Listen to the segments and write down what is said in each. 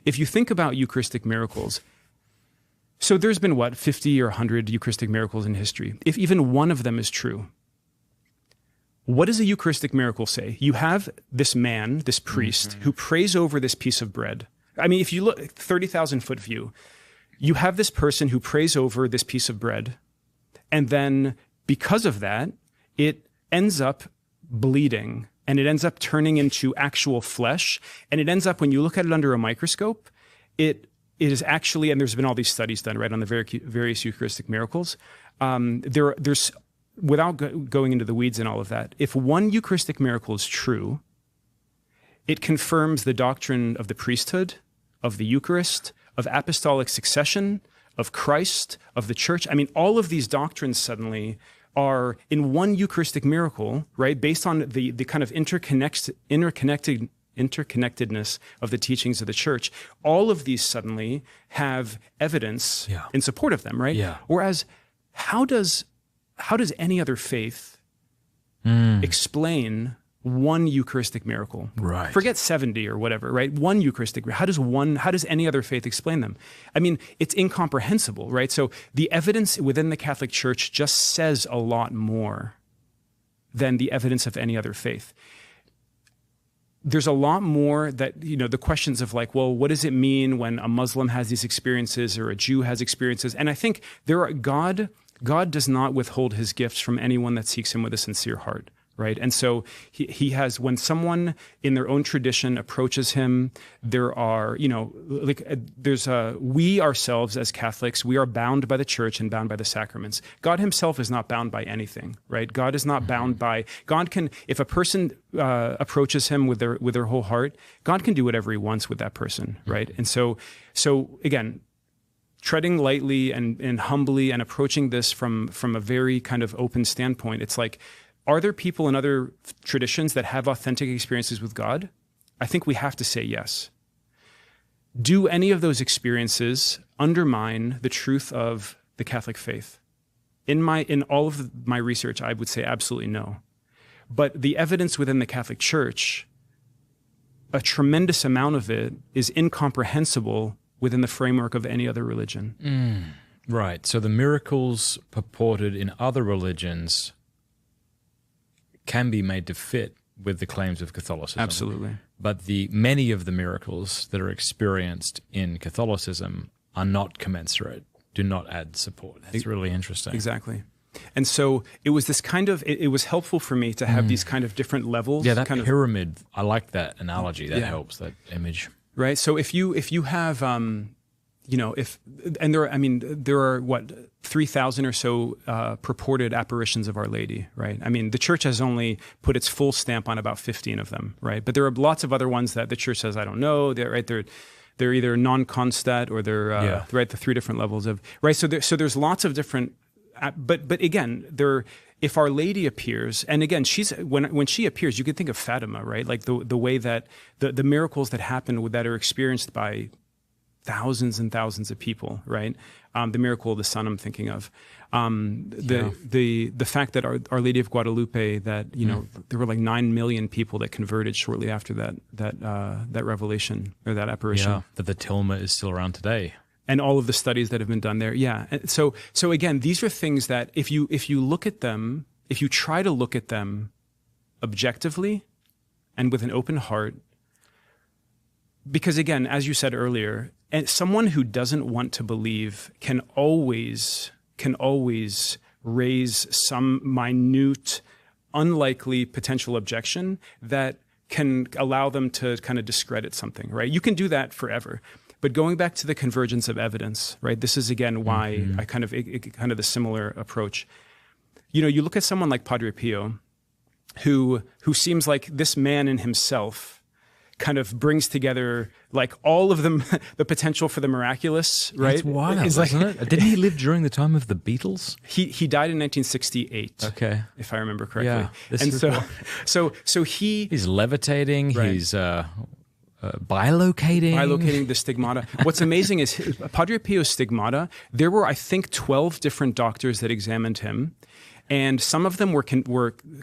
if you think about Eucharistic miracles, so there's been, 50 or 100 Eucharistic miracles in history. If even one of them is true, what does a Eucharistic miracle say? You have this man, this priest, who prays over this piece of bread. I mean, if you look, 30,000-foot view, you have this person who prays over this piece of bread, and then because of that, it ends up bleeding, and it ends up turning into actual flesh, and it ends up, when you look at it under a microscope, it is actually, and there's been all these studies done, right, on the various Eucharistic miracles. There's, without going into the weeds and all of that, if one Eucharistic miracle is true, it confirms the doctrine of the priesthood, of the Eucharist, of apostolic succession, of Christ, of the church. I mean, all of these doctrines suddenly are in one Eucharistic miracle, right, based on the kind of interconnectedness of the teachings of the church. All of these suddenly have evidence in support of them, right? Yeah. Whereas, how does any other faith explain one Eucharistic miracle? Right. Forget 70 or whatever, right? One Eucharistic. How does any other faith explain them? I mean, it's incomprehensible, right? So the evidence within the Catholic Church just says a lot more than the evidence of any other faith. There's a lot more that, the questions of like, well, what does it mean when a Muslim has these experiences or a Jew has experiences? And I think God does not withhold his gifts from anyone that seeks him with a sincere heart, right? And so he has, when someone in their own tradition approaches him, there are, we ourselves as Catholics, we are bound by the church and bound by the sacraments. God himself is not bound by anything, right? God is not bound by, God can, if a person approaches him with their whole heart, God can do whatever he wants with that person, right? And so again, treading lightly and humbly and approaching this from a very kind of open standpoint, it's like, are there people in other traditions that have authentic experiences with God? I think we have to say yes. Do any of those experiences undermine the truth of the Catholic faith? In all of my research, I would say absolutely no. But the evidence within the Catholic Church, a tremendous amount of it is incomprehensible within the framework of any other religion. Right. So the miracles purported in other religions can be made to fit with the claims of Catholicism. Absolutely. But many of the miracles that are experienced in Catholicism are not commensurate, do not add support. That's really interesting. Exactly. And so it was this kind of, it was helpful for me to have these kind of different levels. Yeah, that pyramid, I like that analogy. That helps, that image. Right. So if you have, there are 3,000 or so purported apparitions of Our Lady, right? I mean, the church has only put its full stamp on about 15 of them, right? But there are lots of other ones that the church says, I don't know. They're either non-constat or they're right, the three different levels of, right? So there's lots of different, but again, if Our Lady appears, and again, when she appears, you can think of Fatima, right? Like the way that the miracles that happen that are experienced by thousands and thousands of people, right? The miracle of the sun I'm thinking of. The fact that Our Lady of Guadalupe, that there were like 9 million people that converted shortly after that revelation or that apparition. Yeah, that the tilma is still around today. And all of the studies that have been done there. Yeah. And so again, these are things that if you look at them, if you try to look at them objectively and with an open heart, because again, as you said earlier, and someone who doesn't want to believe can always raise some minute, unlikely potential objection that can allow them to kind of discredit something, right? You can do that forever. But going back to the convergence of evidence, right? This is again why I kind of the similar approach. You look at someone like Padre Pio, who seems like this man in himself kind of brings together like all of them, the potential for the miraculous, right? It's wild, isn't it? Didn't he live during the time of the Beatles? He died in 1968. Okay, if I remember correctly. Yeah, and so he's levitating. Right. He's bilocating the stigmata. What's amazing is Padre Pio's stigmata. There were, I think, 12 different doctors that examined him. And some of them were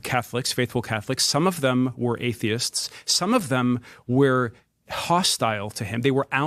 Catholics, faithful Catholics. Some of them were atheists. Some of them were hostile to him. They were out